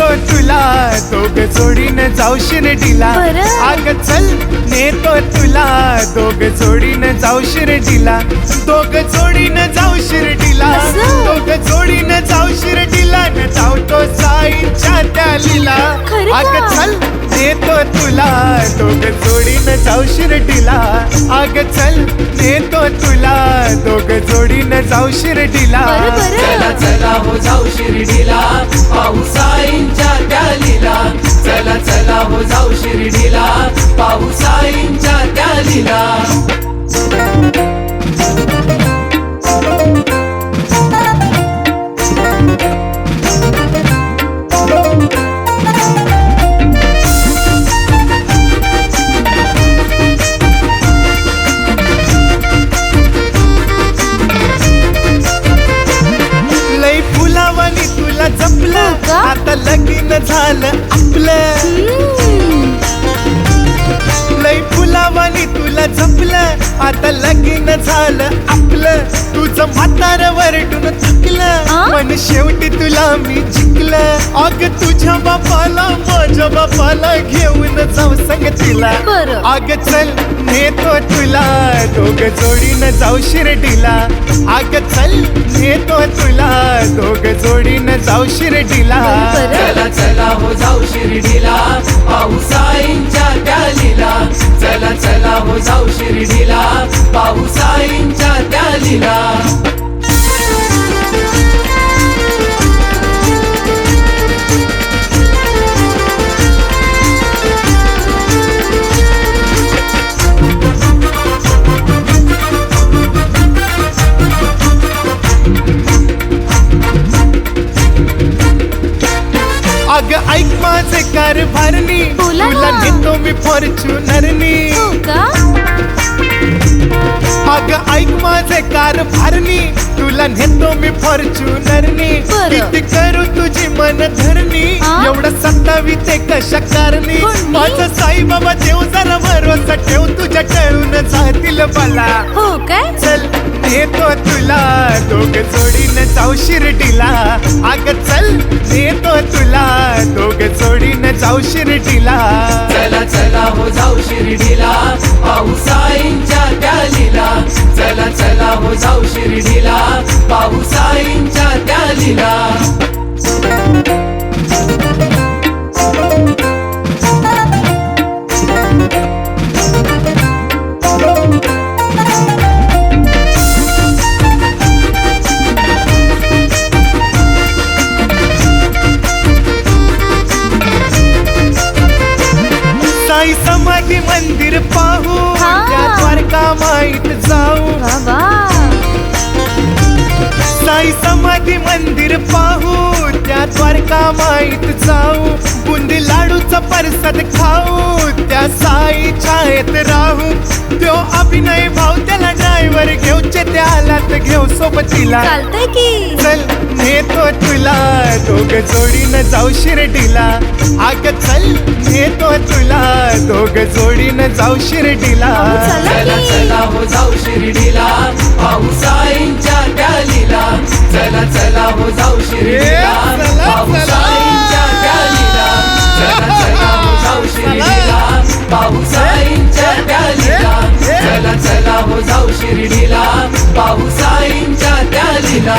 नेतो तुला दोघ जोडीनं जाऊ शिर्डीला बरं. अग चल नेतो तुला दोघ जोडीनं जाऊ शिर्डीला दोघ जोडीनं जाऊ शिर्डीला असं? दोघ जोडीनं जाऊ शिर्डीला न धावतो साईच्या त्या लीला खरं अग का? चल नेतो तुला दोघ जोडीनं जाऊ शिर्डीला अग चल नेतो तुला दोघ जोडीनं जाऊ शिर्डीला बरं बरं. चला चला हो जाऊ शिर्डीला पाहू साईंच्या त्या लीला चला चला हो जाऊ शिर्डीला पाहू साईंच्या त्या लीला लई फुलावानी तुला जपलं हो का? आता लगीन झालं आपलं लई फुलावानी तुला जपलं आता लगीन झालं आपलं तुझं म्हातार वरडून थकलं आ? पण शेवटी तुला मी जिंकलं अग तुझ्या बापाला माझ्या बापाला घेऊन जाऊ संगतीला बरं. अग चल नेतो तुला दोघ जोडीनं जाऊ शिर्डीला अग चल नेतो तुला दोघ जोडीनं जाऊ शिर्डीला बरं. चला चला हो जाऊ शिर्डीला पाहू साईंच्या त्या लीला चला चला हो जाऊ शिर्डीला पाहू साईंच्या त्या लीला अग ऐक माझे कारभारनी बोला तुला ना. नेतो मी फॉर्च्युनरनी हो का? अग ऐक माझे कारभारनी तुला नेतो मी फॉर्च्युनरनी बरं. किती करू तुझी मन धरणी आ? एवढं सत्तावीते कशा कारणी कोण मी? माझा साईबाबा देव जरा भरोसा ठेव तुझ्या टळून जातील मला हो काय? चल नेतो तुला दोघ जोडीनं जाऊ शिर्डीला अग चल नेतो तुला दोघ जोडीनं जाऊ शिर्डीला चला चला हो जाऊ शिर्डीला पाहू साईंच्या त्या लीला चला चला हो जाऊ शिर्डीला पाहू साईंच्या त्या लीला साई समाधी मंदिर पाहू हा. त्या द्वारका माईत जाऊ बाबा. साई समाधी मंदिर पाहू त्या द्वारका माईत जाऊ बुंदी लाडूचा परसाद खाऊ त्या साई छायेत राहू त्यो अभिनय भाऊ त्याला ड्रायव्हर घेऊचे त्याला तर घेऊ सोबतीला चालतंय की. चल नेतो तुला दोघ जोडीनं जाऊ शिर्डीला अग चल नेतो तुला दोघ जोडीनं जाऊ शिर्डीला चला चला की. चला हो जाऊ शिर्डीला पाहू साईंच्या त्या लीला चला चला हो जाऊ शिर्डीला चला, पाहू चला. साईंच्या त्या लीला चला चला हो जाऊ शिर्डीला पाहू साईंच्या त्या लीला चला चला हो जाऊ शिर्डीला पाहू साईंच्या त्या लीला